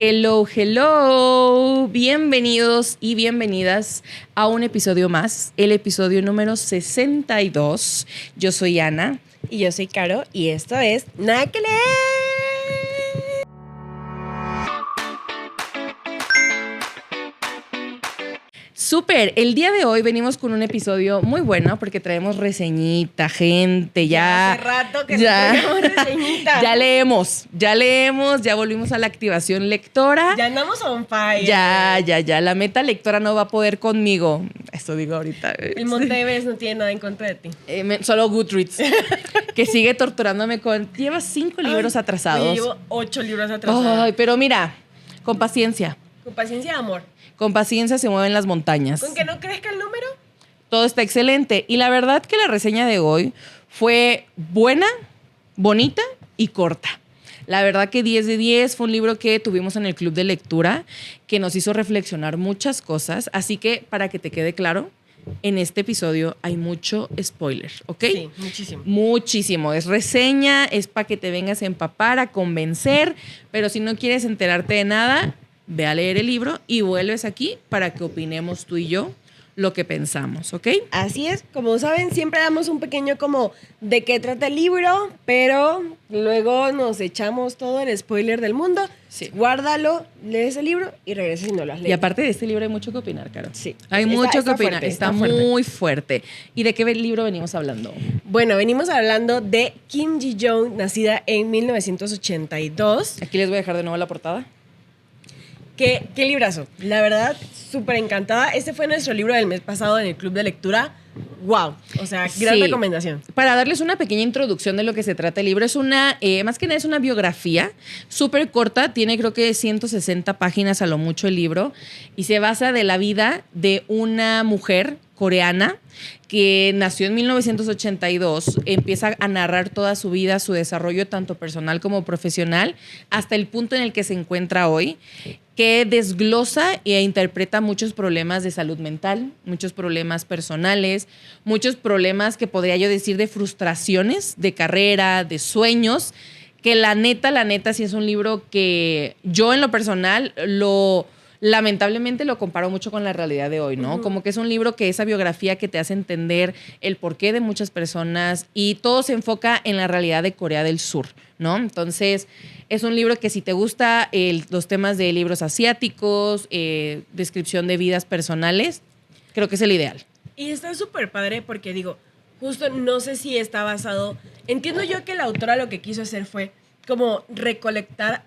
Hello, hello, bienvenidos y bienvenidas a un episodio más, el episodio número 62. Yo soy Ana. Y yo soy Caro y esto es Nada que Leer. Súper, el día de hoy venimos con un episodio muy bueno porque traemos reseñita, gente, ya. Hace rato que traemos reseñita. Ya leemos, ya volvimos a la activación lectora. Ya andamos on fire. Ya, la meta lectora no va a poder conmigo. Eso digo ahorita. El Monte Everest no tiene nada en contra de ti. Solo Goodreads, que sigue torturándome con... Llevas 5 libros atrasados. Yo llevo 8 libros atrasados. Ay, pero mira, con paciencia. Con paciencia y amor. Con paciencia se mueven las montañas. Con que no crezca el número. Todo está excelente. Y la verdad que la reseña de hoy fue buena, bonita y corta. La verdad que 10 de 10, fue un libro que tuvimos en el club de lectura que nos hizo reflexionar muchas cosas. Así que, para que te quede claro, en este episodio hay mucho spoiler, ¿ok? Sí, muchísimo. Muchísimo. Es reseña, es para que te vengas a empapar, a convencer, pero si no quieres enterarte de nada, ve a leer el libro y vuelves aquí para que opinemos tú y yo lo que pensamos, ¿ok? Así es, como saben, siempre damos un pequeño como de qué trata el libro, pero luego nos echamos todo el spoiler del mundo. Sí. Guárdalo, lees el libro y regresas y no lo has leído. Y aparte de este libro hay mucho que opinar, Caro. Sí. Hay mucho que opinar. Fuerte, está muy fuerte. ¿Y de qué libro venimos hablando? Bueno, venimos hablando de Kim Ji-young, nacida en 1982. Aquí les voy a dejar de nuevo la portada. ¿Qué librazo? La verdad, súper encantada. Este fue nuestro libro del mes pasado en el club de lectura. ¡Wow! O sea, gran Sí. recomendación. Para darles una pequeña introducción de lo que se trata el libro, es más que nada es una biografía súper corta, tiene creo que 160 páginas a lo mucho el libro, y se basa de la vida de una mujer coreana que nació en 1982, empieza a narrar toda su vida, su desarrollo tanto personal como profesional, hasta el punto en el que se encuentra hoy, que desglosa e interpreta muchos problemas de salud mental, muchos problemas personales, muchos problemas que podría yo decir de frustraciones, de carrera, de sueños, que la neta, sí es un libro que yo en lo personal lamentablemente lo comparo mucho con la realidad de hoy, ¿no? Uh-huh. Como que es un libro que esa biografía que te hace entender el porqué de muchas personas y todo se enfoca en la realidad de Corea del Sur, ¿no? Entonces, es un libro que si te gusta los temas de libros asiáticos, descripción de vidas personales, creo que es el ideal. Y está súper padre porque digo, justo no sé si está basado... Entiendo yo que la autora lo que quiso hacer fue como recolectar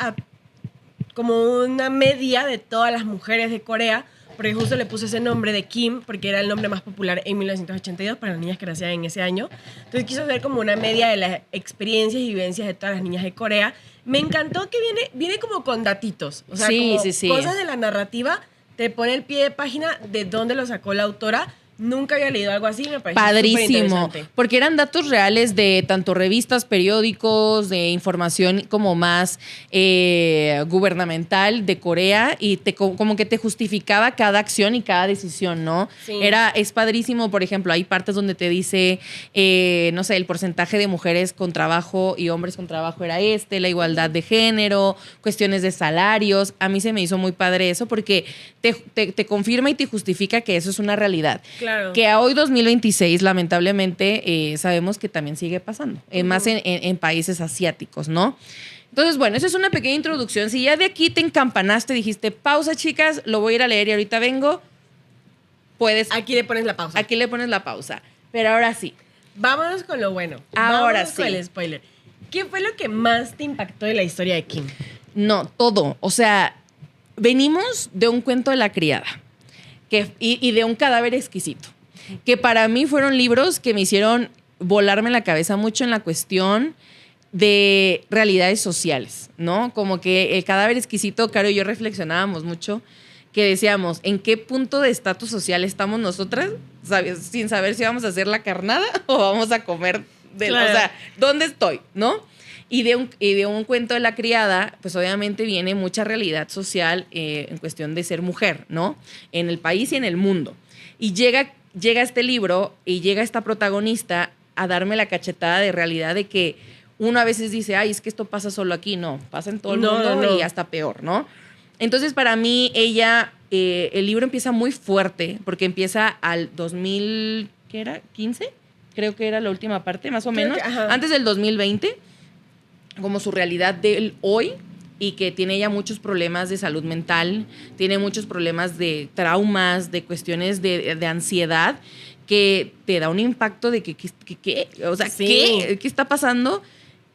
como una media de todas las mujeres de Corea, porque justo le puso ese nombre de Kim, porque era el nombre más popular en 1982 para las niñas que nacían en ese año. Entonces quiso hacer como una media de las experiencias y vivencias de todas las niñas de Corea. Me encantó que viene como con datitos, o sea, sí, como sí. cosas de la narrativa, te pone el pie de página de dónde lo sacó la autora. Nunca había leído algo así, me pareció padrísimo, porque eran datos reales de tanto revistas, periódicos, de información como más gubernamental de Corea y como que te justificaba cada acción y cada decisión, ¿no? Sí. Es padrísimo, por ejemplo, hay partes donde te dice, no sé, el porcentaje de mujeres con trabajo y hombres con trabajo era la igualdad de género, cuestiones de salarios. A mí se me hizo muy padre eso porque te confirma y te justifica que eso es una realidad. Claro. Que a hoy 2026 lamentablemente sabemos que también sigue pasando, más en países asiáticos, ¿no? Entonces, bueno, esa es una pequeña introducción. Si ya de aquí te encampanaste, dijiste, pausa chicas, lo voy a ir a leer y ahorita vengo, puedes... Aquí le pones la pausa. Aquí le pones la pausa. Pero ahora sí. Vámonos con lo bueno. Ahora Vámonos con el spoiler. ¿Qué fue lo que más te impactó de la historia de Kim? No, todo. O sea, venimos de un cuento de la criada. Y de un cadáver exquisito, que para mí fueron libros que me hicieron volarme la cabeza mucho en la cuestión de realidades sociales, ¿no? Como que el cadáver exquisito, Caro y yo reflexionábamos mucho, que decíamos, ¿en qué punto de estatus social estamos nosotras? ¿Sabes? Sin saber si vamos a hacer la carnada o vamos a comer, claro. O sea, ¿dónde estoy? ¿No? Y de un cuento de la criada, pues obviamente viene mucha realidad social en cuestión de ser mujer, ¿no? En el país y en el mundo. Y llega este libro y llega esta protagonista a darme la cachetada de realidad de que uno a veces dice, ay, es que esto pasa solo aquí. No, pasa en todo el mundo y hasta peor, ¿no? Entonces, para mí, ella, el libro empieza muy fuerte, porque empieza al 2000, ¿qué era? ¿15? Creo que era la última parte, más o menos. Antes del 2020, como su realidad del hoy, y que tiene ella muchos problemas de salud mental, tiene muchos problemas de traumas, de cuestiones de ansiedad, que te da un impacto de ¿qué? O sea, ¿qué está pasando?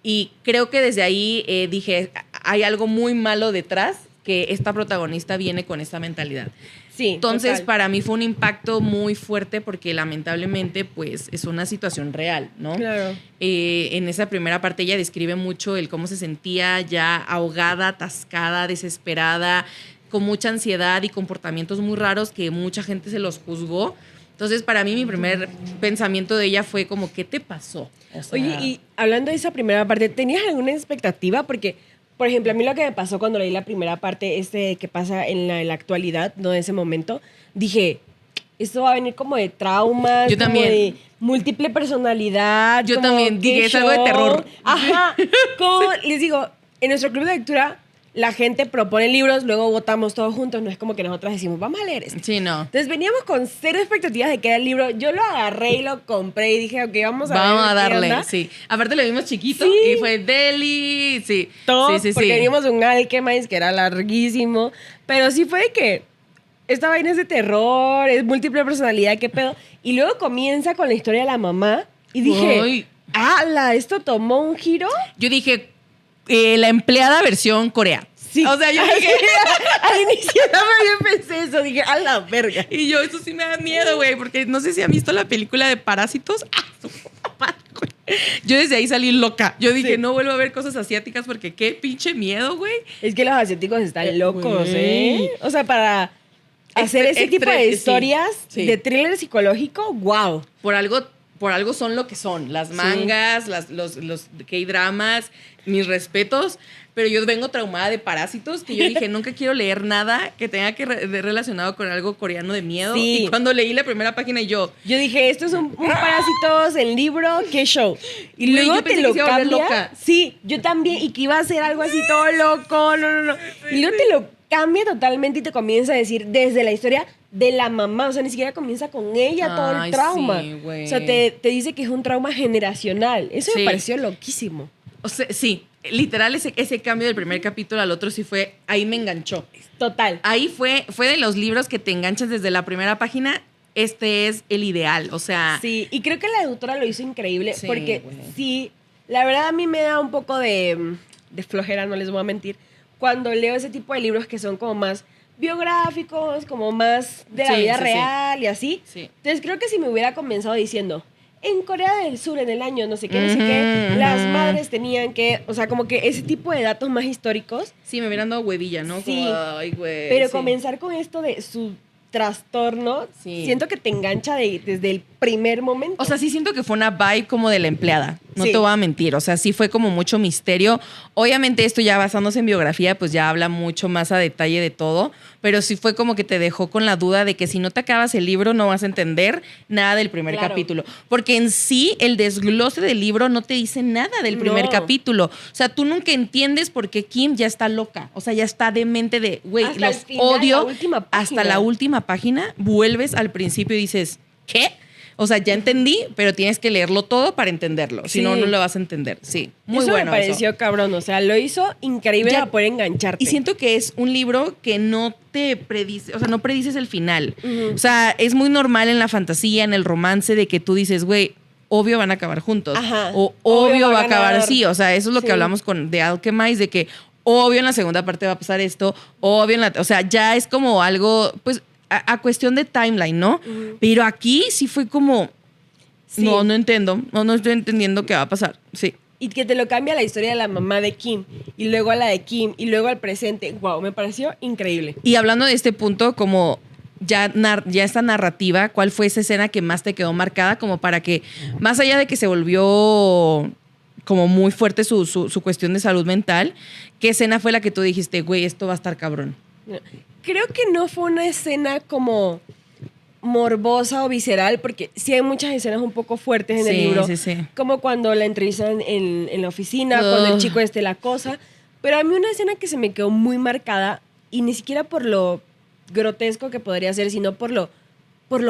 Y creo que desde ahí dije, hay algo muy malo detrás, que esta protagonista viene con esta mentalidad. Sí, entonces, total. para mí fue un impacto muy fuerte porque lamentablemente, pues, es una situación real, ¿no? Claro. En esa primera parte ella describe mucho el cómo se sentía ya ahogada, atascada, desesperada, con mucha ansiedad y comportamientos muy raros que mucha gente se los juzgó. Entonces, para mí, mi primer pensamiento de ella fue como, ¿qué te pasó? O sea, Oye, y hablando de esa primera parte, ¿tenías alguna expectativa? Porque, por ejemplo, a mí lo que me pasó cuando leí la primera parte, que pasa en la actualidad, no en ese momento, dije, esto va a venir como de traumas, yo también. como de múltiple personalidad. Yo como, también dije, ¿qué es algo de show? terror. Ajá. Como les digo, en nuestro club de lectura, la gente propone libros, luego votamos todos juntos, no es como que nosotras decimos, vamos a leer esto. Sí, no. Entonces veníamos con cero expectativas de que era el libro. Yo lo agarré y lo compré y dije, ok, vamos Vamos ver a qué darle, onda. sí. Aparte lo vimos chiquito Sí. y fue deli, sí. Todo, sí, porque veníamos de un Alchemist que era larguísimo, pero sí fue de que esta vaina es de terror, es múltiple personalidad, qué pedo. Y luego comienza con la historia de la mamá y dije, Uy. ¡ala! ¿Esto tomó un giro? Yo dije, la empleada versión Corea. Sí. O sea, yo dije... Al inicio también pensé eso, dije, ¡a la verga! Y yo, eso sí me da miedo, güey, porque no sé si han visto la película de Parásitos. Yo desde ahí salí loca. Yo dije, Sí. no vuelvo a ver cosas asiáticas porque qué pinche miedo, güey. Es que los asiáticos están locos, Güey. ¿eh? O sea, para hacer ese tipo de sí, historias sí. de thriller psicológico, wow. Por algo son lo que son. Las mangas, los K-dramas, mis respetos. Pero yo vengo traumada de Parásitos, que yo dije, nunca quiero leer nada que tenga que relacionado con algo coreano de miedo. Sí. Y cuando leí la primera página yo Dije, esto es un Parásitos en libro, qué show. Y Güey, luego yo pensé te que lo se iba a volver cambia. loca. Sí, yo también. Y que iba a ser algo así todo loco. No. Y luego te lo cambia totalmente y te comienza a decir desde la historia de la mamá. O sea, ni siquiera comienza con ella todo el Ay, trauma. sí, güey. O sea, te dice que es un trauma generacional. Eso Sí. me pareció loquísimo. O sea, sí, literal ese cambio del primer capítulo al otro sí fue, ahí me enganchó. Total. Ahí fue de los libros que te enganchas desde la primera página, este es el ideal, o sea... Sí, y creo que la autora lo hizo increíble Sí, porque güey. sí, la verdad a mí me da un poco de flojera, no les voy a mentir, cuando leo ese tipo de libros que son como más biográficos, como más de la Sí, vida sí, real y así. Sí. Entonces creo que si me hubiera comenzado diciendo, en Corea del Sur en el año no sé qué, las madres tenían que, o sea, como que ese tipo de datos más históricos, Sí, me hubieran dado huevilla, ¿no? Sí. Como, ay, güey. pero sí. comenzar con esto de su trastorno, Sí. siento que te engancha desde el primer momento. O sea, sí siento que fue una vibe como de la empleada. No Sí. te voy a mentir. O sea, sí fue como mucho misterio. Obviamente esto ya basándose en biografía, pues ya habla mucho más a detalle de todo. Pero sí fue como que te dejó con la duda de que si no te acabas el libro no vas a entender nada del primer Claro. capítulo. Porque en sí el desglose del libro no te dice nada del primer No. capítulo. O sea, tú nunca entiendes por qué Kim ya está loca. O sea, ya está demente de, güey, Hasta el los final, odio. la última página. Hasta la última página, vuelves al principio y dices, ¿qué? O sea, ya entendí, pero tienes que leerlo todo para entenderlo. Si Sí. no, no lo vas a entender. Sí, muy eso bueno me pareció cabrón, o sea, lo hizo increíble Ya- para poder engancharte. Y siento que es un libro que no te predice, o sea, no predices el final. Ujú. O sea, es muy normal en la fantasía, en el romance, de que tú dices, güey, obvio van a acabar juntos. Ajá. O Obvio obvio va va a a acabar ganar. así. O sea, eso es lo Sí. que hablamos con The Alchemist, de que obvio en la segunda parte va a pasar esto, obvio en la... O sea, ya es como algo, pues, a cuestión de timeline, ¿no? Ujú. Pero aquí sí fue como... Sí. No entiendo. No estoy entendiendo qué va a pasar. Sí. Y que te lo cambia la historia de la mamá de Kim, y luego a la de Kim, y luego al presente. Wow, me pareció increíble. Y hablando de este punto, como ya esta narrativa, ¿cuál fue esa escena que más te quedó marcada? Como para que, más allá de que se volvió como muy fuerte su cuestión de salud mental, ¿qué escena fue la que tú dijiste, güey, esto va a estar cabrón? Creo que no fue una escena como morbosa o visceral, porque sí hay muchas escenas un poco fuertes en el libro. Sí. Como cuando la entrevistan en la oficina, cuando el Ugh. chico la cosa. Pero a mí una escena que se me quedó muy marcada y ni siquiera por lo grotesco que podría ser, sino por lo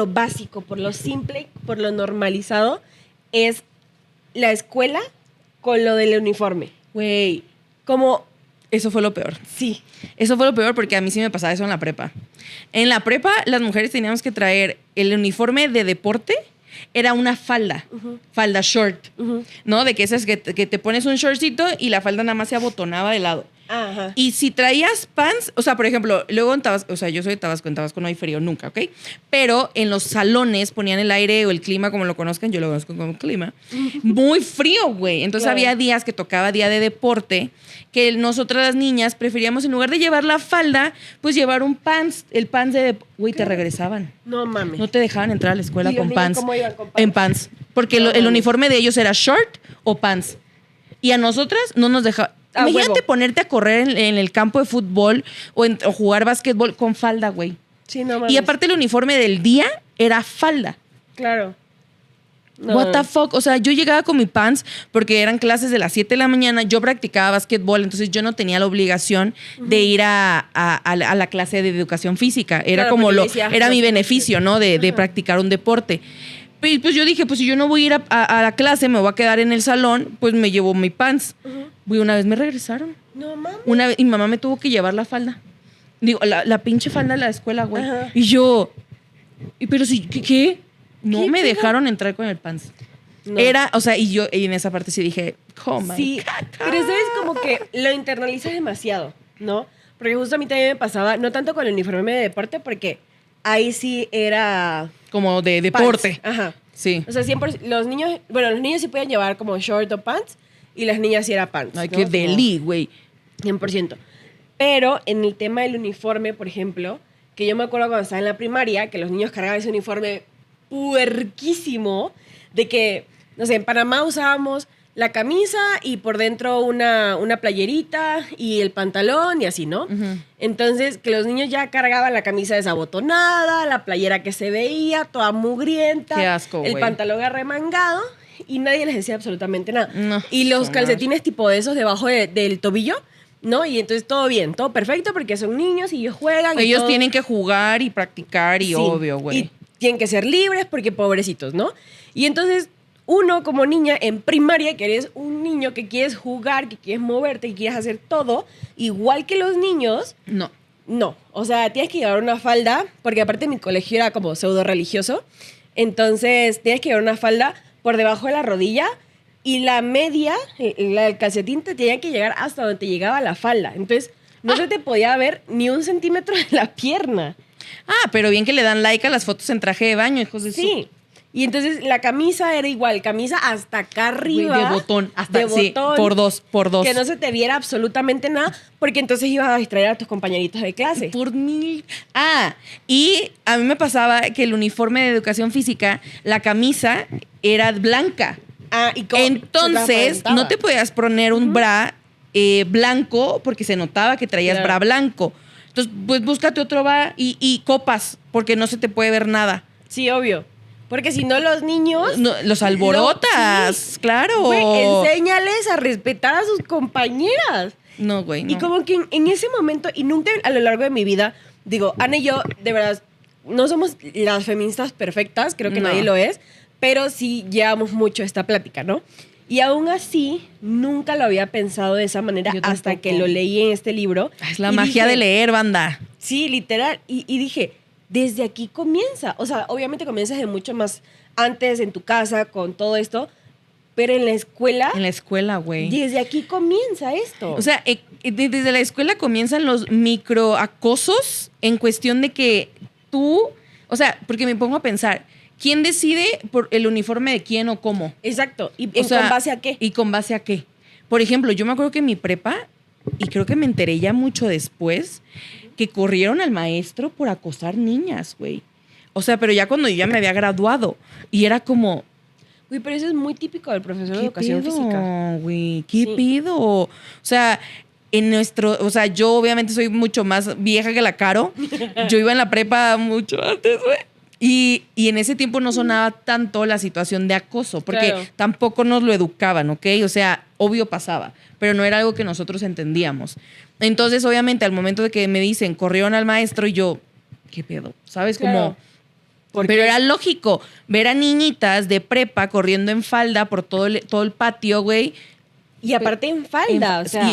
básico, por lo simple, por lo normalizado, es la escuela con lo del uniforme. Güey, Como, eso fue lo peor. sí. Eso fue lo peor porque a mí sí me pasaba eso en la prepa. En la prepa, las mujeres teníamos que traer el uniforme de deporte, era una falda, falda short, ¿no? De que esas que te pones un shortcito y la falda nada más se abotonaba de lado. Ajá. Y si traías pants, o sea, por ejemplo, luego en Tabasco, o sea, yo soy de Tabasco, en Tabasco no hay frío nunca, ¿ok? Pero en los salones ponían el aire o el clima, como lo conozcan, yo lo conozco como clima, muy frío, güey. Entonces Claro. había días que tocaba día de deporte, que nosotras las niñas preferíamos, en lugar de llevar la falda, pues llevar un pants, el pants de, güey, te regresaban. No mames. No te dejaban entrar a la escuela ¿Y los con niños pants. cómo iban con pants? En pants. Porque No el mames. uniforme de ellos era short o pants. Y a nosotras no nos dejaban. A Imagínate huevo. ponerte a correr en el campo de fútbol o jugar básquetbol con falda, güey. Sí, no mames. Y aparte el uniforme del día era falda. Claro. No. What the fuck? O sea, yo llegaba con mi pants porque eran clases de las 7 de la mañana. Yo practicaba básquetbol, entonces yo no tenía la obligación de ir a la clase de educación física. Era Claro, como porque lo, decías, era no mi tienes beneficio, ¿no? De practicar un deporte. Pues yo dije, pues si yo no voy a ir a la clase, me voy a quedar en el salón, pues me llevo mi pants. Güey, una vez me regresaron. No mames. Una vez, y mi mamá me tuvo que llevar la falda. Digo, la pinche falda de la escuela, güey. Ajá. Y yo, pero si, ¿qué? No ¿Qué me pedo? dejaron entrar con el pants. No. Era, o sea, y en esa parte sí dije, oh my Sí, God. pero sabes como que lo internalizas demasiado, ¿no? Porque justo a mí también me pasaba, no tanto con el uniforme de deporte, porque ahí sí era Como de deporte. pants. Ajá. Sí. O sea, 100%, los niños sí podían llevar como short o pants y las niñas sí era pants. Ay, ¿no? qué Como deli, güey. 100%. Pero en el tema del uniforme, por ejemplo, que yo me acuerdo cuando estaba en la primaria, que los niños cargaban ese uniforme puerquísimo, de que, no sé, en Panamá usábamos la camisa y por dentro una playerita y el pantalón y así, ¿no? Entonces, que los niños ya cargaban la camisa desabotonada, la playera que se veía, toda mugrienta, Qué asco, el güey. pantalón arremangado y nadie les decía absolutamente nada. No, y los son calcetines tipo de esos debajo del tobillo, ¿no? Y entonces todo bien, todo perfecto porque son niños y ellos juegan. y Ellos todo. tienen que jugar y practicar y Sí, obvio, güey. Y tienen que ser libres porque pobrecitos, ¿no? Y entonces uno como niña en primaria, que eres un niño que quieres jugar, que quieres moverte, que quieres hacer todo, igual que los niños, No. no. O sea, tienes que llevar una falda, porque aparte mi colegio era como pseudo religioso, entonces tienes que llevar una falda por debajo de la rodilla y la media, el calcetín te tenía que llegar hasta donde te llegaba la falda. Entonces no se te podía ver ni un centímetro de la pierna. Ah, pero bien que le dan like a las fotos en traje de baño, hijos de su... Sí. Y entonces la camisa era igual, camisa hasta acá arriba. Güey, de botón, hasta de sí, botón, por dos. Que no se te viera absolutamente nada, porque entonces ibas a distraer a tus compañeritos de clase. Por mil. Ah, y a mí me pasaba que el uniforme de educación física, la camisa era blanca. Ah, y Entonces, no te podías poner un bra blanco porque se notaba que traías Claro. bra blanco. Entonces, pues búscate otro bra y copas porque no se te puede ver nada. Sí, obvio. Porque si no, los niños. No, los alborotas, Sí. claro. Güey, enséñales a respetar a sus compañeras. No, güey, no. Y como que en ese momento, y nunca a lo largo de mi vida, digo, Ana y yo, de verdad, no somos las feministas perfectas, creo que No. nadie lo es, pero sí llevamos mucho esta plática, ¿no? Y aún así, nunca lo había pensado de esa manera Yo hasta tampoco. que lo leí en este libro. Es la Y magia dije, de leer, banda. Sí, literal. Y dije, desde aquí comienza. O sea, obviamente comienzas de mucho más antes en tu casa con todo esto, pero en la escuela, En la escuela, güey. desde aquí comienza esto. O sea, desde la escuela comienzan los microacosos en cuestión de que tú, o sea, porque me pongo a pensar, ¿quién decide por el uniforme de quién o cómo? Exacto. ¿Y O sea, con base a qué? ¿Y con base a qué? Por ejemplo, yo me acuerdo que en mi prepa, y creo que me enteré ya mucho después, que corrieron al maestro por acosar niñas, güey. O sea, pero ya cuando yo ya me había graduado. Y era como, Uy, pero eso es muy típico del profesor de ¿qué educación pido, física. güey? ¿Qué Sí. pido? O sea, o sea, yo obviamente soy mucho más vieja que la Caro. Yo iba en la prepa mucho antes, güey. Y en ese tiempo no sonaba tanto la situación de acoso, porque Claro. tampoco nos lo educaban, ¿ok? O sea, obvio pasaba, pero no era algo que nosotros entendíamos. Entonces, obviamente, al momento de que me dicen, corrieron al maestro, y yo, ¿qué pedo? ¿Sabes? Claro. Pero era lógico ver a niñitas de prepa corriendo en falda por todo el patio, güey. Y aparte en falda, o sea.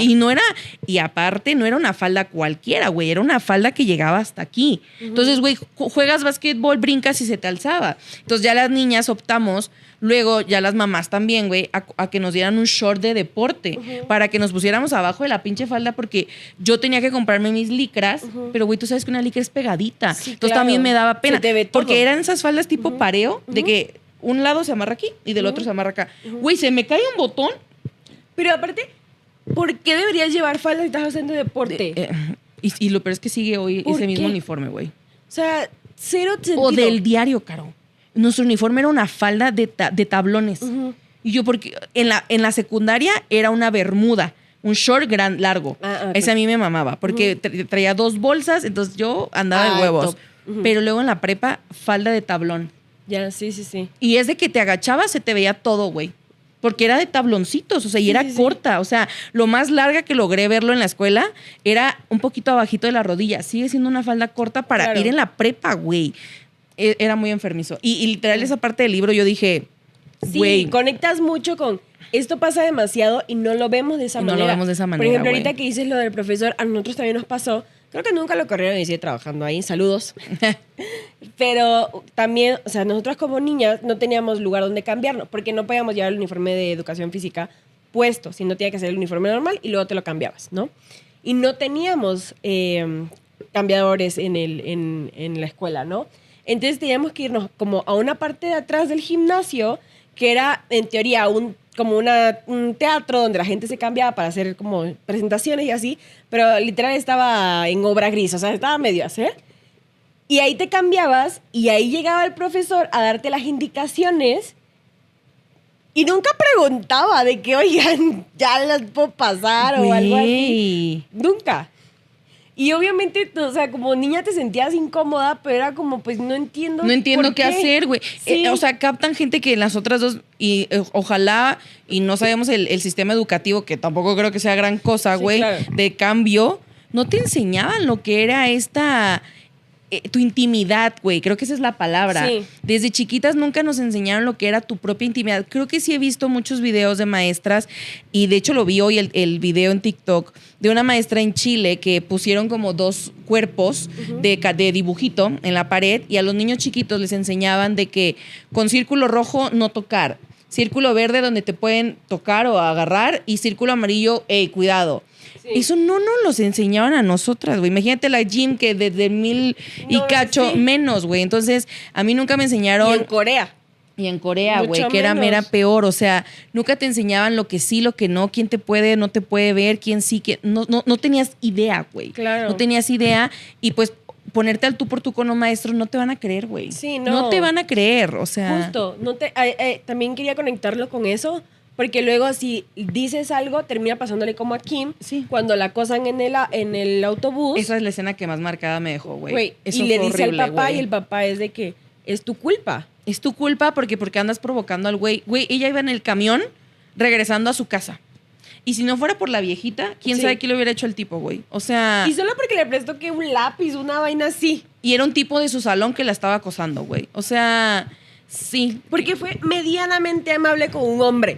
Y aparte no era una falda cualquiera, güey, era una falda que llegaba hasta aquí. Entonces, güey, juegas básquetbol, brincas y se te alzaba. Entonces ya las niñas optamos, luego ya las mamás también, güey, a que nos dieran un short de deporte para que nos pusiéramos abajo de la pinche falda porque yo tenía que comprarme mis licras, pero, güey, tú sabes que una licra es pegadita. Sí, Entonces claro. también me daba pena. Se te ve todo. Porque eran esas faldas tipo pareo, de que un lado se amarra aquí y del otro se amarra acá. Güey, se me cae un botón. Pero aparte, ¿por qué deberías llevar falda si estás haciendo deporte? Y lo peor es que sigue hoy ¿Por ese mismo qué? uniforme, güey. O sea, cero sentido. O del diario, Caro. Nuestro uniforme era una falda de tablones. Y yo, porque en la secundaria era una bermuda, un short largo. Ah, ok. Ese a mí me mamaba, porque traía 2 bolsas, entonces yo andaba de huevos. Top. Pero luego en la prepa, falda de tablón. Ya, sí. Y es de que te agachabas, se te veía todo, güey. Porque era de tabloncitos, o sea, y era corta. O sea, lo más larga que logré verlo en la escuela era un poquito abajito de la rodilla. Sigue siendo una falda corta para ir en la prepa, güey. Era muy enfermizo. Y literal, esa parte del libro yo dije, güey. Sí, conectas mucho con... Esto pasa demasiado y no lo vemos de esa manera. No lo vemos de esa manera, Por ejemplo, güey. ahorita que dices lo del profesor, a nosotros también nos pasó. Creo que nunca lo corrieron y sigue trabajando ahí. Saludos. Pero también, o sea, nosotros como niñas no teníamos lugar donde cambiarnos porque no podíamos llevar el uniforme de educación física puesto, sino tenía que ser el uniforme normal y luego te lo cambiabas, ¿no? Y no teníamos cambiadores en la escuela, ¿no? Entonces teníamos que irnos como a una parte de atrás del gimnasio que era, en teoría, como un teatro donde la gente se cambiaba para hacer como presentaciones y así, pero literal estaba en obra gris, o sea, estaba medio a hacer. Y ahí te cambiabas y ahí llegaba el profesor a darte las indicaciones y nunca preguntaba de que, oigan, ya las puedo pasar o algo así. Nunca. Y obviamente, o sea, como niña te sentías incómoda, pero era como, pues no entiendo. No entiendo por qué hacer, güey. Sí. O sea, captan gente que en las otras dos, y ojalá, y no sabemos el sistema educativo, que tampoco creo que sea gran cosa, Sí, güey, claro. de cambio, no te enseñaban lo que era tu intimidad, güey. Creo que esa es la palabra. Sí. Desde chiquitas nunca nos enseñaron lo que era tu propia intimidad. Creo que sí he visto muchos videos de maestras y de hecho lo vi hoy el video en TikTok de una maestra en Chile que pusieron como 2 cuerpos de dibujito en la pared y a los niños chiquitos les enseñaban de que con círculo rojo no tocar, círculo verde donde te pueden tocar o agarrar y círculo amarillo, cuidado. Sí. Eso no nos los enseñaban a nosotras, güey. Imagínate la gym que desde 1000 y cacho menos, güey. Entonces, a mí nunca me enseñaron. Y en Corea. Güey, Mucho que era menos. mera peor. O sea, nunca te enseñaban lo que sí, lo que no, quién te puede, no te puede ver, quién sí, quién. No tenías idea, güey. Claro. No tenías idea. Y pues ponerte al tú por tú con un maestro, no te van a creer, güey. Sí, no. No te van a creer, o sea. Justo. También quería conectarlo con eso. Porque luego si dices algo, termina pasándole como a Kim. Sí. Cuando la acosan en el autobús. Esa es la escena que más marcada me dejó, güey. Y Eso le fue dice al horrible, papá güey. y el papá es de que es tu culpa. Es tu culpa porque andas provocando al güey. Güey, ella iba en el camión regresando a su casa. Y si no fuera por la viejita, quién sabe qué le hubiera hecho el tipo, güey. O sea... Y solo porque le prestó que un lápiz, una vaina así. Y era un tipo de su salón que la estaba acosando, güey. O sea, sí. Porque fue medianamente amable con un hombre.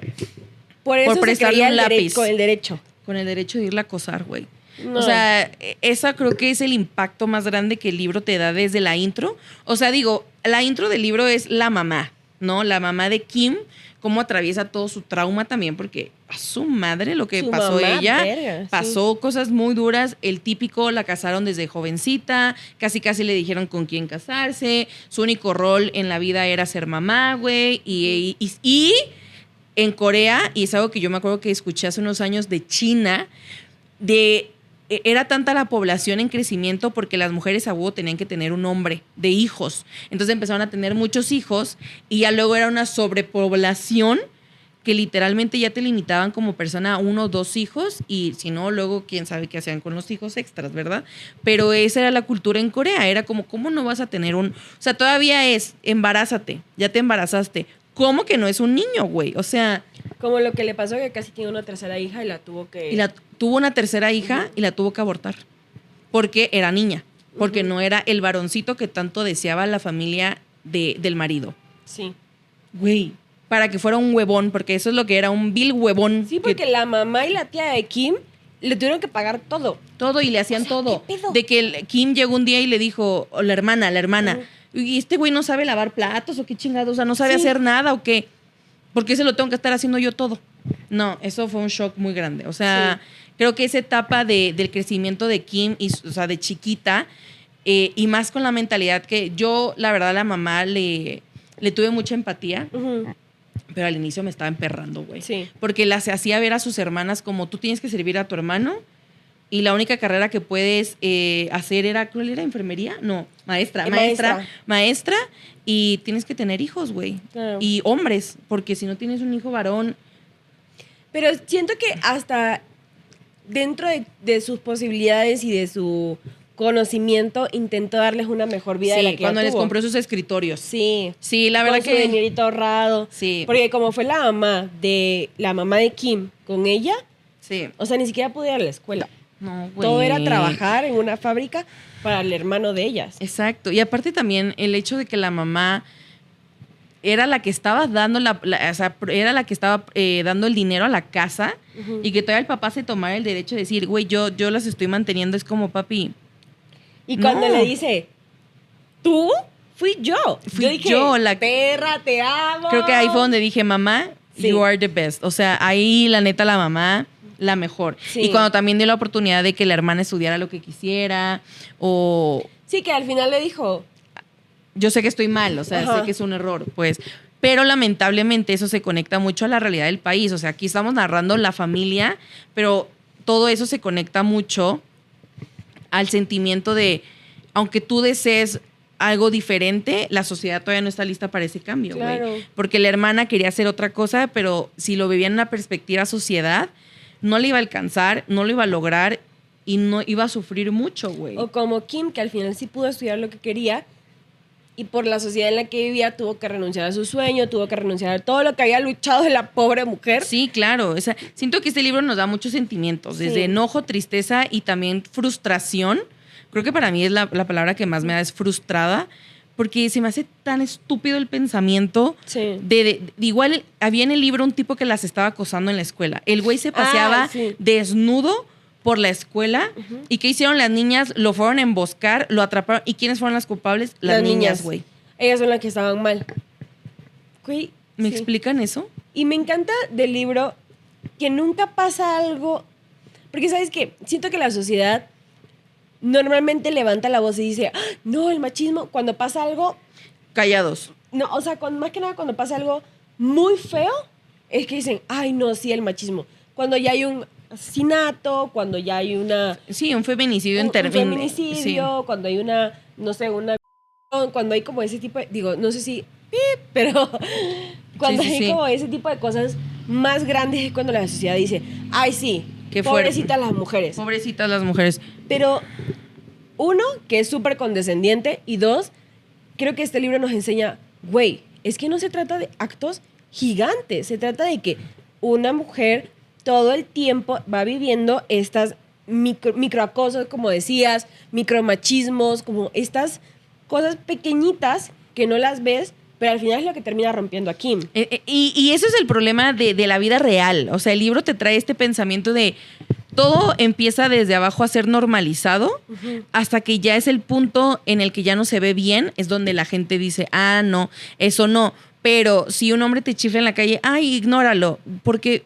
Por eso se prestarle creía un lápiz. con el derecho. Con el derecho de irla a acosar, güey. No. O sea, esa creo que es el impacto más grande que el libro te da desde la intro. O sea, digo, la intro del libro es la mamá, ¿no? La mamá de Kim, cómo atraviesa todo su trauma también, porque a su madre lo que Su pasó mamá, ella, verga, pasó cosas muy duras. El típico, la casaron desde jovencita, casi le dijeron con quién casarse. Su único rol en la vida era ser mamá, güey. Y en Corea, y es algo que yo me acuerdo que escuché hace unos años de China, era tanta la población en crecimiento porque las mujeres a huevo tenían que tener un hombre de hijos. Entonces empezaron a tener muchos hijos y ya luego era una sobrepoblación que literalmente ya te limitaban como persona a 1 o 2 hijos y si no, luego quién sabe qué hacían con los hijos extras, ¿verdad? Pero esa era la cultura en Corea. Era como, ¿cómo no vas a tener un...? O sea, todavía es, embarázate, ya te embarazaste. ¿Cómo que no es un niño, güey? O sea... Como lo que le pasó, que casi tiene una tercera hija y la tuvo que... Tuvo una tercera hija y la tuvo que abortar. Porque era niña. Porque no era el varoncito que tanto deseaba la familia del marido. Sí. Güey, para que fuera un huevón, porque eso es lo que era, un vil huevón. Sí, porque la mamá y la tía de Kim le tuvieron que pagar todo. Todo, y le hacían todo. ¿qué pedo? De que Kim llegó un día y le dijo, o la hermana, ¿y este güey no sabe lavar platos o qué chingados? O sea, ¿no sabe hacer nada o qué? ¿Por qué se lo tengo que estar haciendo yo todo? No, eso fue un shock muy grande. O sea, creo que esa etapa del crecimiento de Kim, o sea, de chiquita, y más con la mentalidad que yo, la verdad, a la mamá le tuve mucha empatía. Pero al inicio me estaba emperrando, güey. Sí. Porque las hacía ver a sus hermanas como tú tienes que servir a tu hermano y la única carrera que puedes hacer era, ¿cuál era? ¿Enfermería? No, maestra y tienes que tener hijos, güey. Claro. Y hombres, porque si no tienes un hijo varón... Pero siento que hasta dentro de sus posibilidades y de su conocimiento intentó darles una mejor vida de la que cuando ya les tuvo. compró sus escritorios. Sí. Sí, la verdad con su que... dinerito ahorrado. Sí. Porque como fue la mamá de Kim con ella, Sí. o sea, ni siquiera pudo ir a la escuela. No, güey. Todo era trabajar en una fábrica para el hermano de ellas. Exacto. Y aparte también el hecho de que la mamá era la que estaba dando o sea, era la que estaba dando el dinero a la casa y que todavía el papá se tomara el derecho de decir, güey, yo las estoy manteniendo, es como, papi. Y cuando No. le dice, ¿tú? Fui yo. Fui dije, yo, la perra, te amo. Creo que ahí fue donde dije, mamá, Sí. you are the best. O sea, ahí la neta la mamá, la mejor. Sí. Y cuando también dio la oportunidad de que la hermana estudiara lo que quisiera o... Sí, que al final le dijo, Yo sé que estoy mal, o sea, Ajá. sé que es un error, pues... Pero lamentablemente eso se conecta mucho a la realidad del país. O sea, aquí estamos narrando la familia, pero todo eso se conecta mucho al sentimiento de, aunque tú desees algo diferente, la sociedad todavía no está lista para ese cambio, güey. Claro. Porque la hermana quería hacer otra cosa, pero si lo veía en una perspectiva sociedad, no le iba a alcanzar, no lo iba a lograr y no iba a sufrir mucho, güey. o como Kim, que al final sí pudo estudiar lo que quería y por la sociedad en la que vivía tuvo que renunciar a su sueño, tuvo que renunciar a todo lo que había luchado de la pobre mujer. Sí, claro. O sea, siento que este libro nos da muchos sentimientos, desde Sí. enojo, tristeza y también frustración. Creo que para mí es la palabra que más me da es frustrada, porque se me hace tan estúpido el pensamiento Sí. de igual había en el libro un tipo que las estaba acosando en la escuela. El güey se paseaba sí. desnudo por la escuela. ¿Y qué hicieron las niñas? Lo fueron a emboscar, lo atraparon. ¿Y quiénes fueron las culpables? Las niñas, güey. Ellas son las que estaban mal. Güey, ¿Me sí. explican eso? Y me encanta del libro que nunca pasa algo. Porque, ¿sabes qué? Siento que la sociedad normalmente levanta la voz y dice, "Ah, no, el machismo, cuando pasa algo, Callados. no, o sea, más que nada cuando pasa algo muy feo, es que dicen, ay, no, sí, el machismo. Cuando ya hay un asesinato, cuando ya hay una... Sí, un feminicidio un intervino. feminicidio, cuando hay una, no sé, cuando hay como ese tipo de, digo, no sé si, pero cuando Sí, sí, hay sí. como ese tipo de cosas más grandes es cuando la sociedad dice, ay, sí, Qué fuerte. pobrecitas las mujeres. Pobrecitas las mujeres. Pero, uno, que es súper condescendiente, y dos, creo que este libro nos enseña, güey, es que no se trata de actos gigantes, se trata de que una mujer todo el tiempo va viviendo estas microacosos, como decías, micromachismos, como estas cosas pequeñitas que no las ves, pero al final es lo que termina rompiendo a Kim. Y eso es el problema de la vida real. O sea, el libro te trae este pensamiento de todo empieza desde abajo a ser normalizado hasta que ya es el punto en el que ya no se ve bien, es donde la gente dice, ah, no, eso no. Pero si un hombre te chifla en la calle, ay, ignóralo, porque...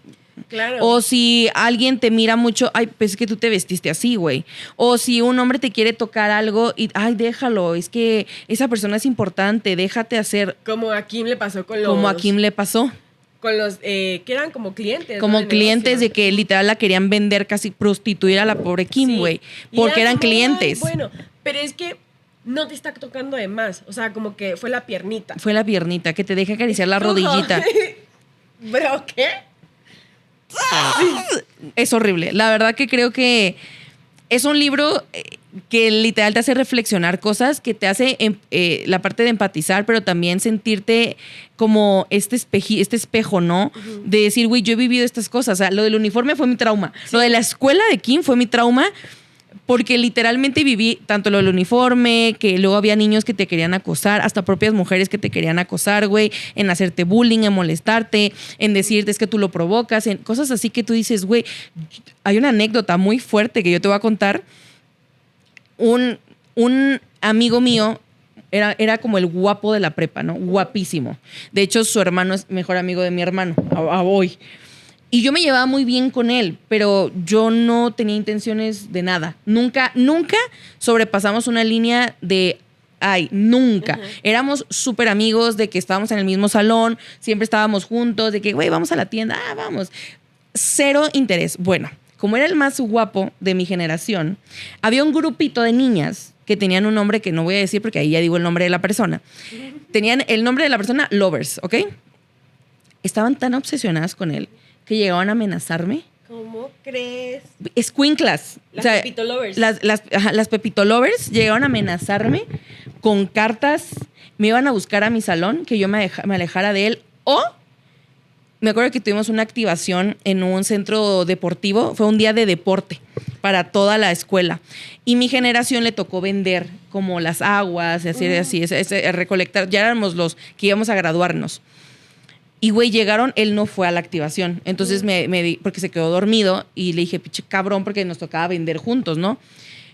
Claro. O si alguien te mira mucho, ay, pues es que tú te vestiste así, güey. O si un hombre te quiere tocar algo y, ay, déjalo, es que esa persona es importante, déjate hacer. Como a Kim le pasó con los... Como a Kim le pasó. Con los que eran como clientes. Como ¿no? clientes de negocio. que literal la querían vender, casi prostituir a la pobre Kim, Sí. güey. Y Porque eran como, ay, clientes. bueno, pero es que no te está tocando de más. O sea, como que fue la piernita. Fue la piernita que te deja acariciar la rodillita. ¿Pero qué? Es horrible. La verdad que creo que es un libro que literal te hace reflexionar cosas, que te hace la parte de empatizar, pero también sentirte como este espejo, ¿no? Uh-huh. De decir, güey, yo he vivido estas cosas. O sea, lo del uniforme fue mi trauma. Sí. Lo de la escuela de Kim fue mi trauma, porque literalmente viví tanto lo del uniforme, que luego había niños que te querían acosar, hasta propias mujeres que te querían acosar, güey, en hacerte bullying, en molestarte, en decirte es que tú lo provocas, en cosas así que tú dices, güey, hay una anécdota muy fuerte que yo te voy a contar. Un amigo mío era como el guapo de la prepa, ¿no? Guapísimo. De hecho, su hermano es mejor amigo de mi hermano, a hoy. Y yo me llevaba muy bien con él, pero yo no tenía intenciones de nada. Nunca sobrepasamos una línea de... Ay, nunca. Uh-huh. Éramos súper amigos, de que estábamos en el mismo salón, siempre estábamos juntos, de que, güey, vamos a la tienda, vamos. Cero interés. Bueno, como era el más guapo de mi generación, había un grupito de niñas que tenían un nombre que no voy a decir porque ahí ya digo el nombre de la persona. Uh-huh. Tenían el nombre de la persona Lovers, ¿ok? Estaban tan obsesionadas con él que llegaban a amenazarme. ¿Cómo crees? Escuinclas. Las Pepito Lovers. Las Pepito Lovers llegaban a amenazarme con cartas. Me iban a buscar a mi salón, que yo me alejara de él. O me acuerdo que tuvimos una activación en un centro deportivo. Fue un día de deporte para toda la escuela. Y mi generación le tocó vender como las aguas, así, recolectar. Ya éramos los que íbamos a graduarnos. Y, güey, llegaron, él no fue a la activación. Entonces, porque se quedó dormido y le dije, pinche cabrón, porque nos tocaba vender juntos, ¿no?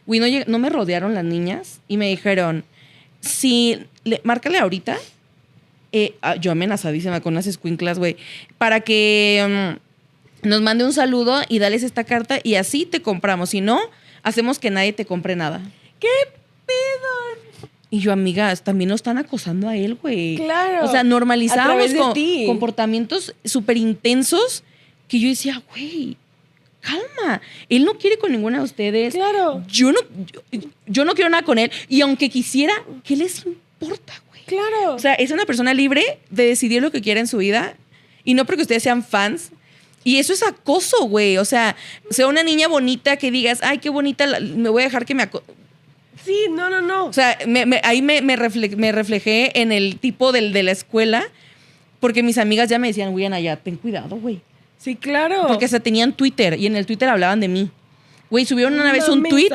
Güey, no me rodearon las niñas y me dijeron, márcale ahorita. Yo amenazadísima con unas escuinclas, güey, para que nos mande un saludo y dales esta carta y así te compramos. Si no, hacemos que nadie te compre nada. ¿Qué pedo? Y yo, amigas, también nos están acosando a él, güey. Claro. O sea, normalizábamos comportamientos súper intensos que yo decía, güey, calma. Él no quiere con ninguna de ustedes. Claro. Yo no quiero nada con él. Y aunque quisiera, ¿qué les importa, güey? Claro. O sea, es una persona libre de decidir lo que quiera en su vida. Y no porque ustedes sean fans. Y eso es acoso, güey. O sea una niña bonita que digas, ay, qué bonita, me voy a dejar que me acose. Sí, no. O sea, ahí me reflejé en el tipo de la escuela, porque mis amigas ya me decían, güey, Ana, ya, ten cuidado, güey. Sí, claro. Porque hasta tenían Twitter y en el Twitter hablaban de mí. Güey, subieron una vez un tweet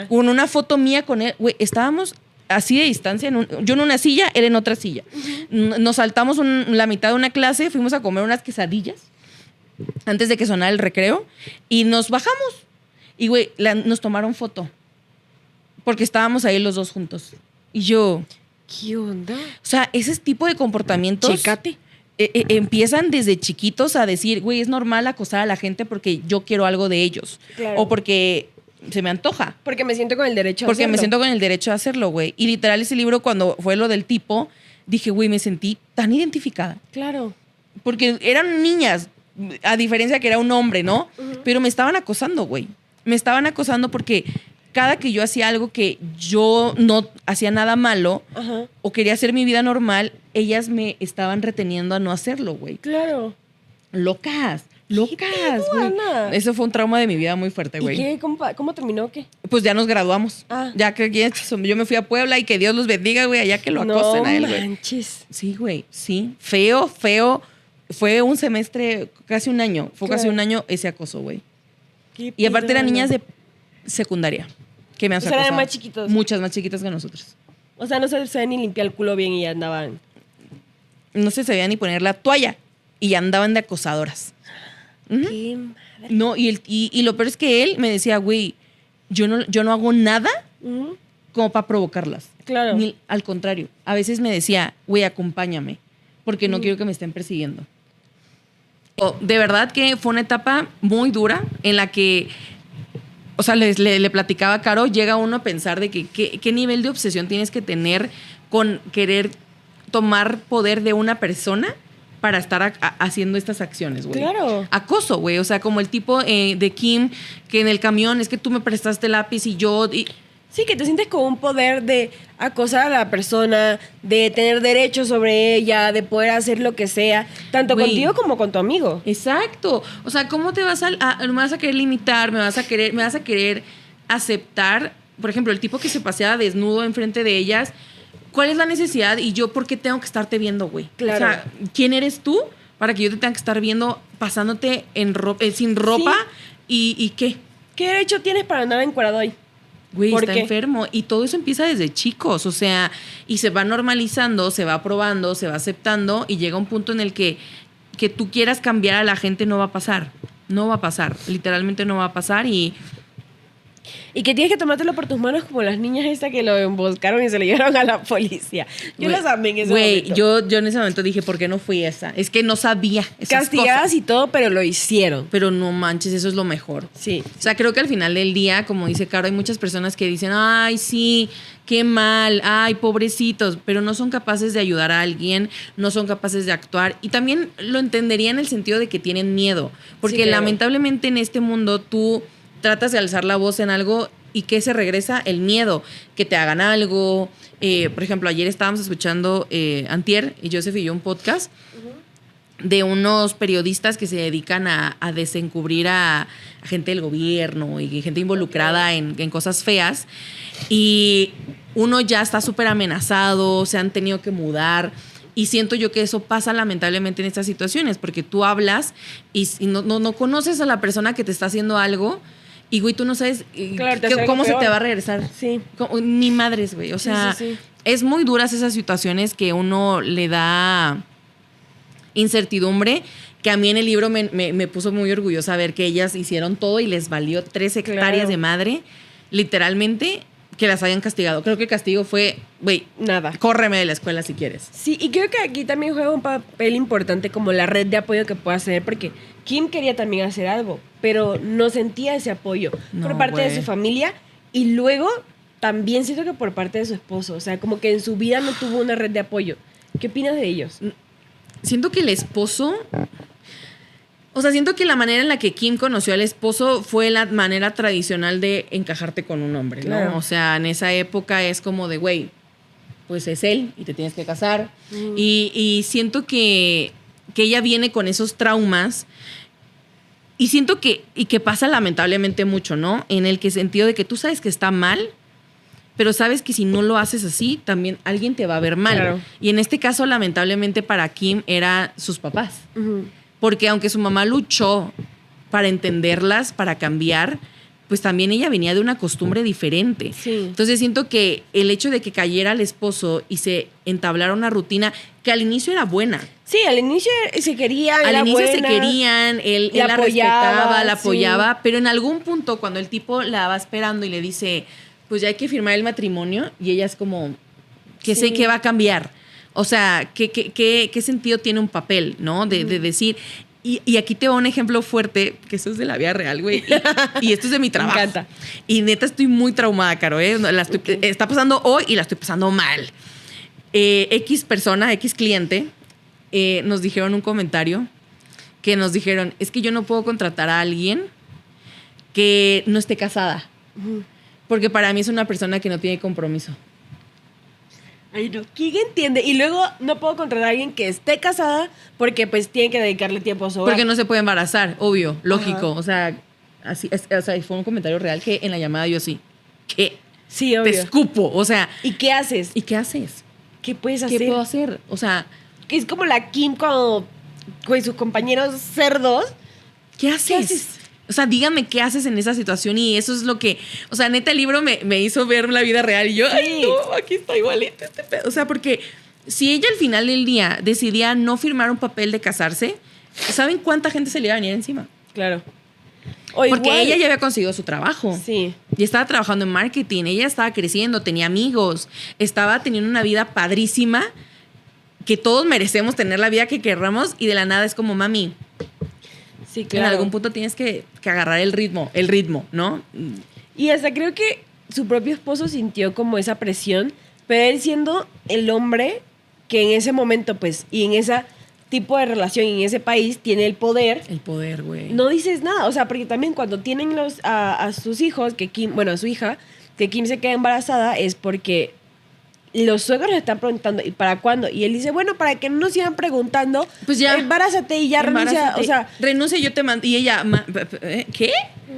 con una foto mía con él. Güey, estábamos así de distancia, yo en una silla, él en otra silla. Uh-huh. Nos saltamos la mitad de una clase, fuimos a comer unas quesadillas antes de que sonara el recreo y nos bajamos. Y, güey, nos tomaron foto. Porque estábamos ahí los dos juntos. Y yo... ¿Qué onda? O sea, ese tipo de comportamientos... Chécate. Empiezan desde chiquitos a decir, güey, es normal acosar a la gente porque yo quiero algo de ellos. Claro. O porque se me antoja. Porque me siento con el derecho a hacerlo. Porque me siento con el derecho a hacerlo, güey. Y literal ese libro, cuando fue lo del tipo, dije, güey, me sentí tan identificada. Claro. Porque eran niñas, a diferencia que era un hombre, ¿no? Uh-huh. Pero me estaban acosando, güey. Me estaban acosando porque... Cada que yo hacía algo que yo no hacía nada malo, uh-huh, o quería hacer mi vida normal, ellas me estaban reteniendo a no hacerlo, güey. Claro. Locas, güey. Eso fue un trauma de mi vida muy fuerte, güey. ¿Y qué? ¿Cómo terminó o qué? Pues ya nos graduamos. Ah. Ya que yo me fui a Puebla y que Dios los bendiga, güey, allá que lo acosen a él, güey. No manches. Sí, güey, sí. Feo. Fue un semestre, casi un año. Fue casi un año ese acoso, güey. Y aparte eran niñas de secundaria. Que me han eran más chiquitos. Muchas más chiquitas que nosotros. O sea, no se sabían ni limpiar el culo bien y ya andaban. No se sabían ni poner la toalla. Y ya andaban de acosadoras. Uh-huh. Qué madre. No, y lo peor es que él me decía, güey, yo no hago nada, uh-huh, como para provocarlas. Claro. Ni, al contrario. A veces me decía, güey, acompáñame. Porque no quiero que me estén persiguiendo. De verdad que fue una etapa muy dura en la que... O sea, le platicaba a Caro, llega uno a pensar de que qué nivel de obsesión tienes que tener con querer tomar poder de una persona para estar haciendo estas acciones, güey. Claro. Acoso, güey. O sea, como el tipo de Kim, que en el camión es que tú me prestaste lápiz y yo... Sí, que te sientes con un poder de acosar a la persona, de tener derechos sobre ella, de poder hacer lo que sea, tanto contigo como con tu amigo. Exacto. O sea, ¿cómo te vas me vas a querer limitar, me vas a querer aceptar por ejemplo, el tipo que se paseaba desnudo enfrente de ellas, ¿cuál es la necesidad? Y yo, ¿por qué tengo que estarte viendo, güey? Claro. O sea, ¿quién eres tú para que yo te tenga que estar viendo pasándote sin ropa? Sí. ¿Y qué? ¿Qué derecho tienes para andar encuerado ahí? Güey, ¿Por está qué? enfermo. Y todo eso empieza desde chicos, o sea, y se va normalizando, se va probando, se va aceptando y llega un punto en el que tú quieras cambiar a la gente no va a pasar. No va a pasar, literalmente no va a pasar y que tienes que tomártelo por tus manos como las niñas estas que lo emboscaron y se lo llevaron a la policía. Yo las amé en ese momento. Yo en ese momento dije, ¿por qué no fui esa? Es que no sabía esas Castigadas cosas. y todo, pero lo hicieron. Pero no manches, eso es lo mejor. Sí. O sea, creo que al final del día, como dice Caro, hay muchas personas que dicen, ay, sí, qué mal, ay, pobrecitos, pero no son capaces de ayudar a alguien, no son capaces de actuar. Y también lo entendería en el sentido de que tienen miedo, porque Sí, claro. lamentablemente en este mundo tú tratas de alzar la voz en algo y ¿qué se regresa? El miedo, que te hagan algo. Por ejemplo, ayer estábamos escuchando Antier y Joseph y yo un podcast de unos periodistas que se dedican a desencubrir a gente del gobierno y gente involucrada en cosas feas. Y uno ya está súper amenazado, se han tenido que mudar. Y siento yo que eso pasa lamentablemente en estas situaciones, porque tú hablas y no conoces a la persona que te está haciendo algo. Y, güey, tú no sabes Claro, te hace algo cómo se peor. te va a regresar. Sí. Ni madres, güey. O sea, sí. es muy duras esas situaciones que uno le da incertidumbre, que a mí en el libro me puso muy orgullosa ver que ellas hicieron todo y les valió 3 hectáreas Claro. de madre, literalmente, que las hayan castigado. Creo que el castigo fue, güey, Nada. córreme de la escuela si quieres. Sí, y creo que aquí también juega un papel importante como la red de apoyo que pueda hacer, porque Kim quería también hacer algo, pero no sentía ese apoyo No, por parte de güey. su familia y luego también siento que por parte de su esposo, o sea, como que en su vida no tuvo una red de apoyo. ¿Qué opinas de ellos? Siento que el esposo... O sea, siento que la manera en la que Kim conoció al esposo fue la manera tradicional de encajarte con un hombre, ¿no? Claro. O sea, en esa época es como de, güey, pues es él y te tienes que casar. Y siento que ella viene con esos traumas y siento que pasa lamentablemente mucho, ¿no? En el que sentido de que tú sabes que está mal, pero sabes que si no lo haces así, también alguien te va a ver mal. Claro. Y en este caso, lamentablemente para Kim, era sus papás. Ujú. Porque aunque su mamá luchó para entenderlas, para cambiar, pues también ella venía de una costumbre diferente. Sí. Entonces siento que el hecho de que cayera el esposo y se entablara una rutina que al inicio era buena. Sí, al inicio se querían, Al era inicio buena. se querían, él La la apoyaba, respetaba, la sí. apoyaba, pero en algún punto cuando el tipo la va esperando y le dice, pues ya hay que firmar el matrimonio, y ella es como, ¿qué Sí. sé que va a cambiar? O sea, ¿qué sentido tiene un papel, no? De decir... Y aquí te va un ejemplo fuerte, que eso es de la vida real, güey. Y esto es de mi trabajo. Me encanta. Y neta estoy muy traumada, Caro, ¿eh? Está pasando hoy y la estoy pasando mal. X persona, X cliente, nos dijeron un comentario que nos dijeron, es que yo no puedo contratar a alguien que no esté casada. Porque para mí es una persona que no tiene compromiso. Ay, no. ¿Quién entiende? Y luego no puedo contratar a alguien que esté casada porque pues tiene que dedicarle tiempo a su hogar. Porque no se puede embarazar, obvio, lógico. Ajá. O sea, así, o sea, fue un comentario real que en la llamada yo sí. ¿Qué? Sí, Te obvio. escupo. O sea, ¿Y qué haces? ¿y qué haces? ¿Qué puedes ¿Qué hacer? puedo hacer? O sea, Que es como la Kim cuando con sus compañeros cerdos. ¿qué haces? ¿Qué haces? O sea, dígame qué haces en esa situación y eso es lo que... O sea, neta, el libro me hizo ver la vida real y yo, ay, no, aquí está igualito este pedo. O sea, porque si ella al final del día decidía no firmar un papel de casarse, ¿saben cuánta gente se le iba a venir encima? Claro. O Porque igual. ella ya había conseguido su trabajo. Sí. Y estaba trabajando en marketing, ella estaba creciendo, tenía amigos, estaba teniendo una vida padrísima, que todos merecemos tener la vida que querramos, y de la nada es como, mami, Sí, claro. en algún punto tienes que agarrar el ritmo, ¿no? Y hasta creo que su propio esposo sintió como esa presión, pero él siendo el hombre que en ese momento, pues, y en ese tipo de relación y en ese país tiene el poder, El poder, güey. no dices nada. O sea, porque también cuando tienen a sus hijos, que Kim, bueno, a su hija, que Kim se queda embarazada, es porque los suegros le están preguntando, ¿y para cuándo? Y él dice, bueno, para que no nos sigan preguntando, Pues ya. embarázate y ya renuncia. O sea, renuncia, yo te mando. Y ella, ¿qué?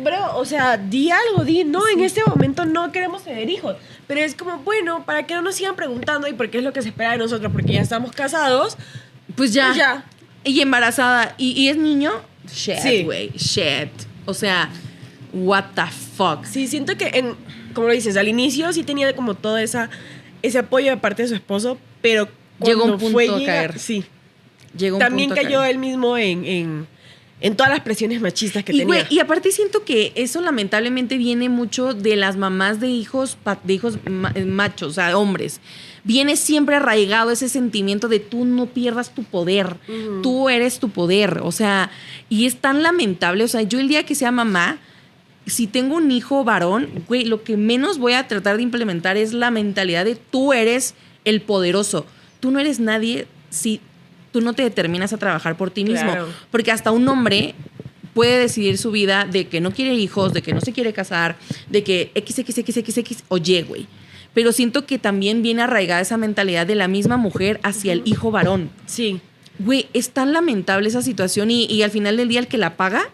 bro, o sea, di algo, no, en este momento no queremos tener hijos. Pero es como, bueno, para que no nos sigan preguntando y porque es lo que se espera de nosotros, porque ya estamos casados. Pues ya. Pues ya. Y embarazada. ¿Y es niño? Sí. Shit, güey. Shit. O sea, what the fuck. Sí, siento que, como lo dices, al inicio sí tenía como todo ese apoyo de parte de su esposo, pero Llegó cuando un punto fue a llegar- caer. Sí. Llegó un También punto a cayó caer. él mismo en todas las presiones machistas que Y, tenía. güey, y aparte siento que eso lamentablemente viene mucho de las mamás de hijos machos, o sea, hombres. Viene siempre arraigado ese sentimiento de tú no pierdas tu poder, tú eres tu poder, o sea, y es tan lamentable, o sea, yo el día que sea mamá, si tengo un hijo varón, güey, lo que menos voy a tratar de implementar es la mentalidad de tú eres el poderoso, tú no eres nadie si tú no te determinas a trabajar por ti mismo, Claro. porque hasta un hombre puede decidir su vida de que no quiere hijos, de que no se quiere casar, de que XXXXX o Y, güey. Pero siento que también viene arraigada esa mentalidad de la misma mujer hacia el hijo varón. Sí. Güey, es tan lamentable esa situación y al final del día el que la paga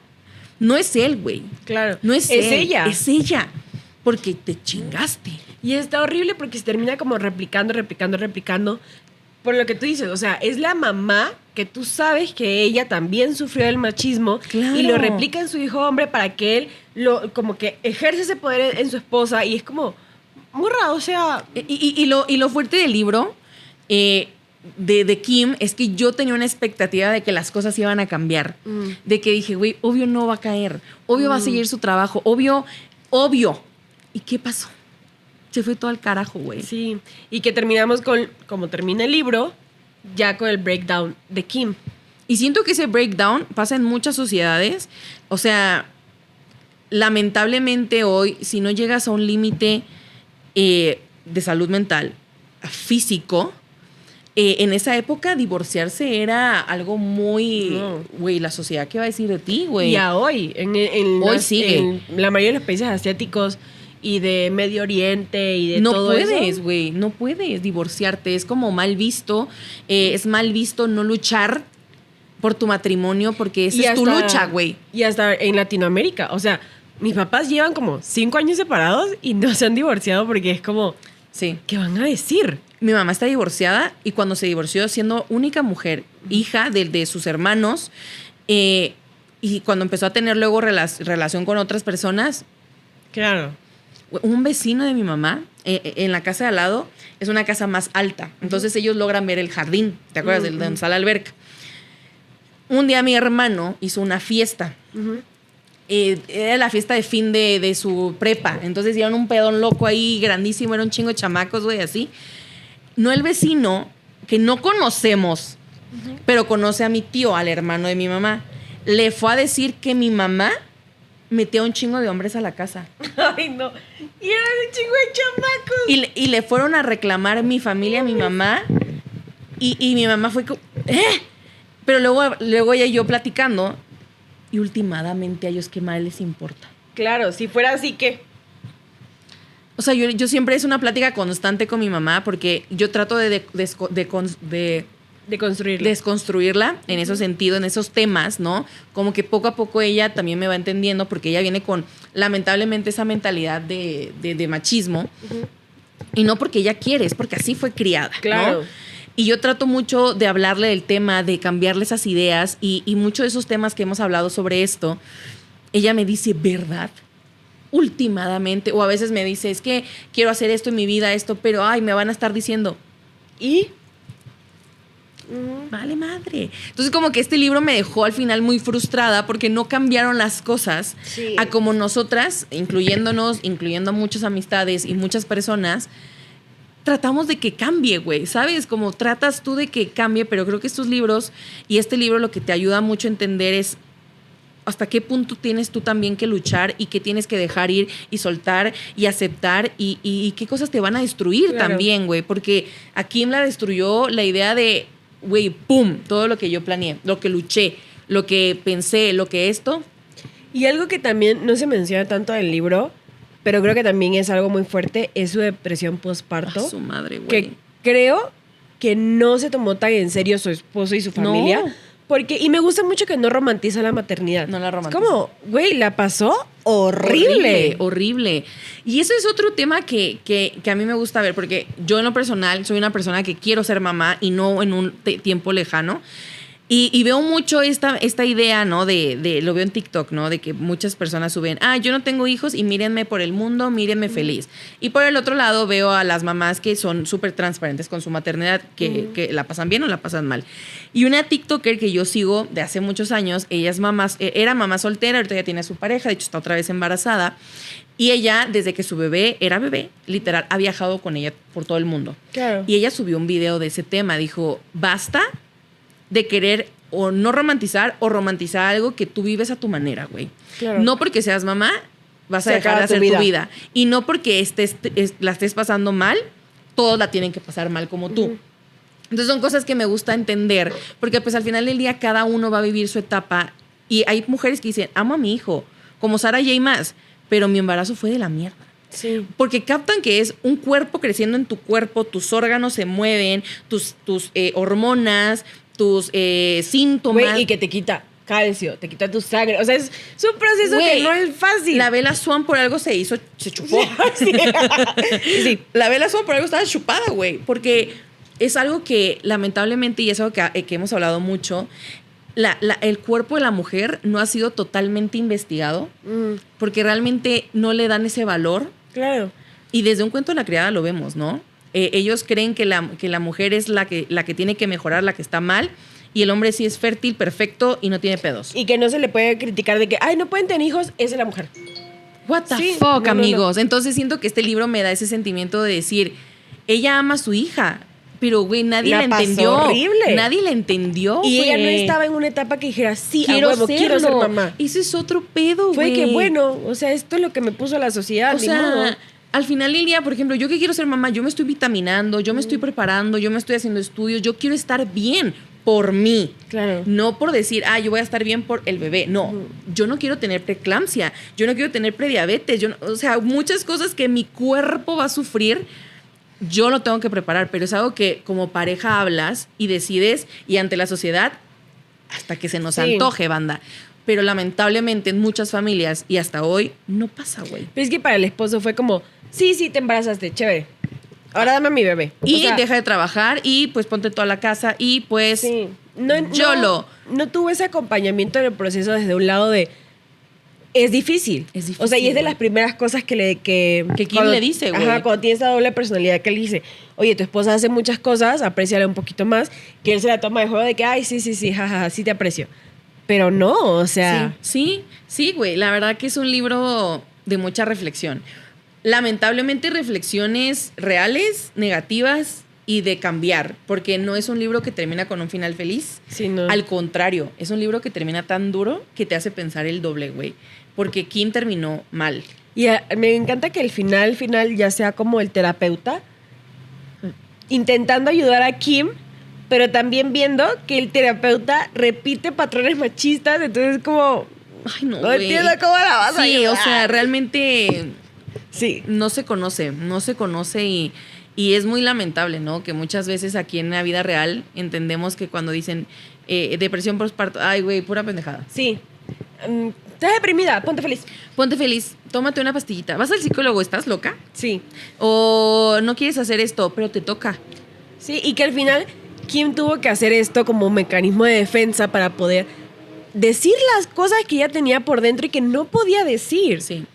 no es él, güey. Claro. No es Es él, ella. Es ella. Porque te chingaste. Y está horrible porque se termina como replicando. Por lo que tú dices, o sea, es la mamá que tú sabes que ella también sufrió del machismo Claro. y lo replica en su hijo hombre para que él como que ejerce ese poder en su esposa y es como, morra, o sea, Y lo fuerte del libro de Kim es que yo tenía una expectativa de que las cosas iban a cambiar. De que dije, güey, obvio no va a caer. Obvio va a seguir su trabajo. Obvio. ¿Y qué pasó? Se fue todo al carajo, güey. sí. Y que terminamos con, como termina el libro, ya con el breakdown de Kim. Y siento que ese breakdown pasa en muchas sociedades. O sea, lamentablemente hoy, si no llegas a un límite de salud mental, físico, en esa época divorciarse era algo muy... No. Güey, la sociedad, ¿qué va a decir de ti, güey? Y a hoy, Hoy sigue. en la mayoría de los países asiáticos y de Medio Oriente y de No todo puedes, eso. güey, no puedes divorciarte. Es como mal visto. Es mal visto no luchar por tu matrimonio porque esa Y es tu hasta- lucha, güey. Y hasta en Latinoamérica. O sea, mis papás llevan como 5 años separados y no se han divorciado porque es como, Sí. ¿qué van a decir? Mi mamá está divorciada y cuando se divorció, siendo única mujer, hija de sus hermanos, y cuando empezó a tener luego relación con otras personas, Claro. un vecino de mi mamá, en la casa de al lado, es una casa más alta. Entonces ellos logran ver el jardín. ¿Te acuerdas? De donde está la alberca. Un día mi hermano hizo una fiesta. Era la fiesta de fin de su prepa. Entonces dieron un pedón loco ahí, grandísimo. Era un chingo de chamacos, güey, así. No el vecino, que no conocemos, pero conoce a mi tío, al hermano de mi mamá. Le fue a decir que mi mamá metía un chingo de hombres a la casa. Ay, no. Y eran un chingo de chamacos. Y le fueron a reclamar mi familia, mi mamá. Y mi mamá fue como, ¿eh? Pero luego ella y yo platicando. Y últimamente a ellos qué mal les importa. Claro, si fuera así que... O sea, yo siempre es una plática constante con mi mamá porque yo trato de Deconstruirlo. desconstruirla en ese sentido, en esos temas, ¿no? Como que poco a poco ella también me va entendiendo porque ella viene con, lamentablemente, esa mentalidad de machismo. Y no porque ella quiere, es porque así fue criada, Claro. ¿no? Y yo trato mucho de hablarle del tema, de cambiarle esas ideas y muchos de esos temas que hemos hablado sobre esto, ella me dice, ¿verdad? Últimamente, o a veces me dice, es que quiero hacer esto en mi vida, esto, pero ay, me van a estar diciendo, Y... vale madre. Entonces como que este libro me dejó al final muy frustrada porque no cambiaron las cosas Sí. a como nosotras, incluyéndonos, incluyendo a muchas amistades y muchas personas, tratamos de que cambie, güey, ¿sabes? Como tratas tú de que cambie, pero creo que estos libros y este libro lo que te ayuda mucho a entender es hasta qué punto tienes tú también que luchar y qué tienes que dejar ir y soltar y aceptar y qué cosas te van a destruir Claro. también, güey, porque a Kim la destruyó la idea de, güey, pum, todo lo que yo planeé, lo que luché, lo que pensé, lo que esto. Y algo que también no se menciona tanto del libro pero creo que también es algo muy fuerte, es su depresión postparto. Su madre, güey. Que creo que no se tomó tan en serio su esposo y su familia. No. Porque, y me gusta mucho que no romantiza la maternidad. No la romantiza. Es como, güey, la pasó horrible. Horrible. Y eso es otro tema que a mí me gusta ver, porque yo en lo personal soy una persona que quiero ser mamá y no en un tiempo lejano. Y veo mucho esta idea, ¿no? Lo veo en TikTok, ¿no? De que muchas personas suben, yo no tengo hijos y mírenme por el mundo, mírenme feliz. Y por el otro lado veo a las mamás que son súper transparentes con su maternidad, que la pasan bien o la pasan mal. Y una TikToker que yo sigo de hace muchos años, ella es era mamá soltera, ahorita ya tiene a su pareja, de hecho está otra vez embarazada. Y ella, desde que su bebé era bebé, literal, ha viajado con ella por todo el mundo. Claro. Y ella subió un video de ese tema, dijo, basta de querer o no romantizar o romantizar algo que tú vives a tu manera, güey. Claro. No porque seas mamá vas a dejar de hacer tu vida. Y no porque la estés pasando mal, todos la tienen que pasar mal como tú. Entonces son cosas que me gusta entender, porque pues al final del día cada uno va a vivir su etapa. Y hay mujeres que dicen, amo a mi hijo, como Sara J. Maas, pero mi embarazo fue de la mierda. Sí. Porque captan que es un cuerpo creciendo en tu cuerpo, tus órganos se mueven, tus hormonas, tus síntomas. Güey, y que te quita calcio, te quita tu sangre. O sea, es un proceso que no es fácil. La Bella Swan por algo se chupó. Sí. Sí. La Bella Swan por algo estaba chupada, güey. Porque es algo que lamentablemente, y es algo que hemos hablado mucho, el cuerpo de la mujer no ha sido totalmente investigado porque realmente no le dan ese valor. Claro. Y desde un cuento de la criada lo vemos, ¿no? Ellos creen que la mujer es la que tiene que mejorar, la que está mal, y el hombre sí es fértil, perfecto y no tiene pedos. Y que no se le puede criticar de que, no pueden tener hijos, esa es la mujer. What the fuck, amigos. No. Entonces siento que este libro me da ese sentimiento de decir, ella ama a su hija, pero güey, nadie la entendió. Horrible. Nadie la entendió. Y güey. ella no estaba en una etapa que dijera, sí, quiero ser mamá. Ese es otro pedo, güey. Fue que bueno, o sea, esto es lo que me puso la sociedad. O sea, al final del día, por ejemplo, yo que quiero ser mamá, yo me estoy vitaminando, yo me estoy preparando, yo me estoy haciendo estudios, yo quiero estar bien por mí. Claro. No por decir, yo voy a estar bien por el bebé. No, yo no quiero tener preeclampsia, yo no quiero tener prediabetes, o sea, muchas cosas que mi cuerpo va a sufrir, yo lo tengo que preparar, pero es algo que como pareja hablas y decides y ante la sociedad hasta que se nos antoje, banda. Pero lamentablemente en muchas familias y hasta hoy no pasa, güey. Pero es que para el esposo fue como, sí, te embarazaste, chévere. Ahora dame a mi bebé. Y deja de trabajar y pues ponte toda la casa y pues sí. No tuvo ese acompañamiento en el proceso desde un lado de es difícil. O sea, y es de las primeras cosas que Kim le dice, güey. Ajá, cuando tiene esa doble personalidad que él dice, oye, tu esposa hace muchas cosas, apréciala un poquito más, que él se la toma de juego de que, sí, jajaja, sí te aprecio. Pero no, o sea... Sí, güey. La verdad que es un libro de mucha reflexión. Lamentablemente reflexiones reales, negativas y de cambiar, porque no es un libro que termina con un final feliz. Sí, no. Al contrario, es un libro que termina tan duro que te hace pensar el doble, güey. Porque Kim terminó mal. Y me encanta que el final ya sea como el terapeuta intentando ayudar a Kim, pero también viendo que el terapeuta repite patrones machistas, entonces como... Ay, no entiendo cómo la vas a ayudar. Sí, o sea, realmente... Sí. No se conoce y es muy lamentable, ¿no? Que muchas veces aquí en la vida real entendemos que cuando dicen depresión postparto, ay, güey, pura pendejada. Sí. Estás deprimida, ponte feliz. Ponte feliz, tómate una pastillita. ¿Vas al psicólogo? ¿Estás loca? Sí. O no quieres hacer esto, pero te toca. Sí, y que al final Kim tuvo que hacer esto como un mecanismo de defensa para poder decir las cosas que ella tenía por dentro y que no podía decir. Sí.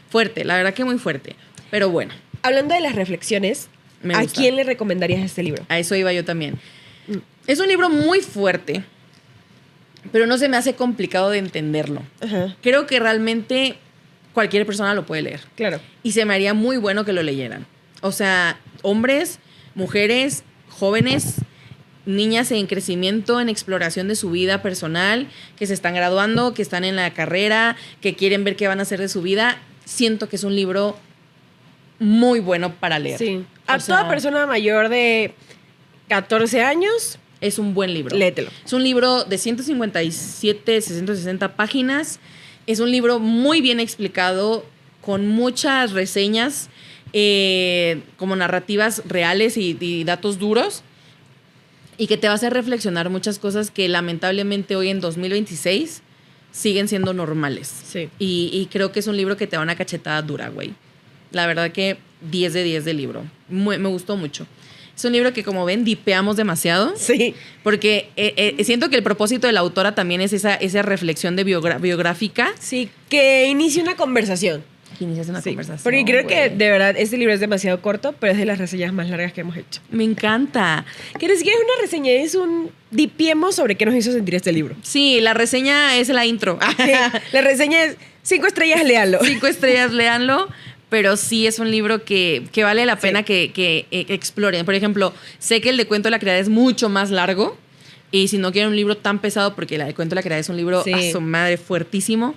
Fuerte, la verdad que muy fuerte. Pero bueno. Hablando de las reflexiones, ¿a quién le recomendarías este libro? A eso iba yo también. Es un libro muy fuerte, pero no se me hace complicado de entenderlo. Ajá. Creo que realmente cualquier persona lo puede leer. Claro. Y se me haría muy bueno que lo leyeran. O sea, hombres, mujeres, jóvenes, niñas en crecimiento, en exploración de su vida personal, que se están graduando, que están en la carrera, que quieren ver qué van a hacer de su vida. Siento que es un libro muy bueno para leer. Sí. A toda persona mayor de 14 años... Es un buen libro. Léetelo. Es un libro de 157, 660 páginas Es un libro muy bien explicado, con muchas reseñas, como narrativas reales y datos duros, y que te va a hacer reflexionar muchas cosas que lamentablemente hoy en 2026 siguen siendo normales. Sí. Y creo que es un libro que te da una cachetada dura, güey. La verdad que 10 de 10 del libro. Me gustó mucho. Es un libro que, como ven, dipeamos demasiado. Sí. Porque siento que el propósito de la autora también es esa reflexión de biográfica. Sí, que inicie una conversación. Que inicias una Sí, conversación. porque creo que, güey. de verdad, este libro es demasiado corto, pero es de las reseñas más largas que hemos hecho. Me encanta. Que ni siquiera es una reseña, es un dipiemos sobre qué nos hizo sentir este libro. Sí, la reseña es la intro. Sí, la reseña es 5 estrellas, léalo. 5 estrellas, léanlo. Pero sí es un libro que vale la pena que exploren. Por ejemplo, sé que el de Cuento de la Criada es mucho más largo. Y si no quieren un libro tan pesado, porque el de Cuento de la Criada es un libro a su madre fuertísimo,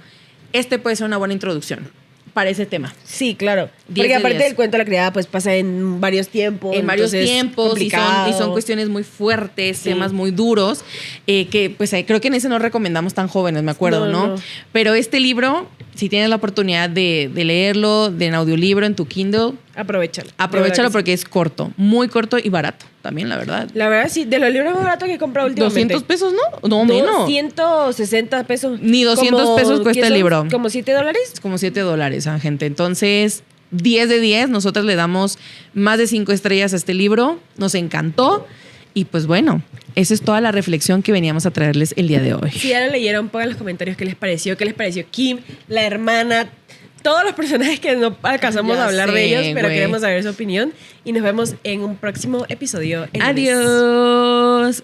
este puede ser una buena introducción para ese tema. Sí, claro. 10 Porque de aparte 10. del cuento de la criada, pues pasa en varios tiempos. En varios entonces, tiempos y complicado. son cuestiones muy fuertes, Sí. temas muy duros, que pues creo que en ese no recomendamos tan jóvenes, me acuerdo, ¿no? No. Pero este libro, si tienes la oportunidad de leerlo en audiolibro, en tu Kindle, Aprovechalo. aprovechalo De verdad que porque es corto, muy corto y barato también, la verdad. sí. La verdad, sí. De los libros más baratos que he comprado últimamente. 200 pesos, ¿no? No, menos. 260 pesos. Ni 200 pesos cuesta ¿qué el son? libro. ¿Como $7? Es como $7, gente. Entonces, 10 de 10. Nosotros le damos más de 5 estrellas a este libro. Nos encantó. Y pues bueno, esa es toda la reflexión que veníamos a traerles el día de hoy. Si ya lo leyeron, pongan en los comentarios qué les pareció Kim, la hermana, todos los personajes que no alcanzamos Ya a hablar de sé, ellos, pero güey. queremos saber su opinión. Y nos vemos en un próximo episodio. el lunes. Adiós. Ay,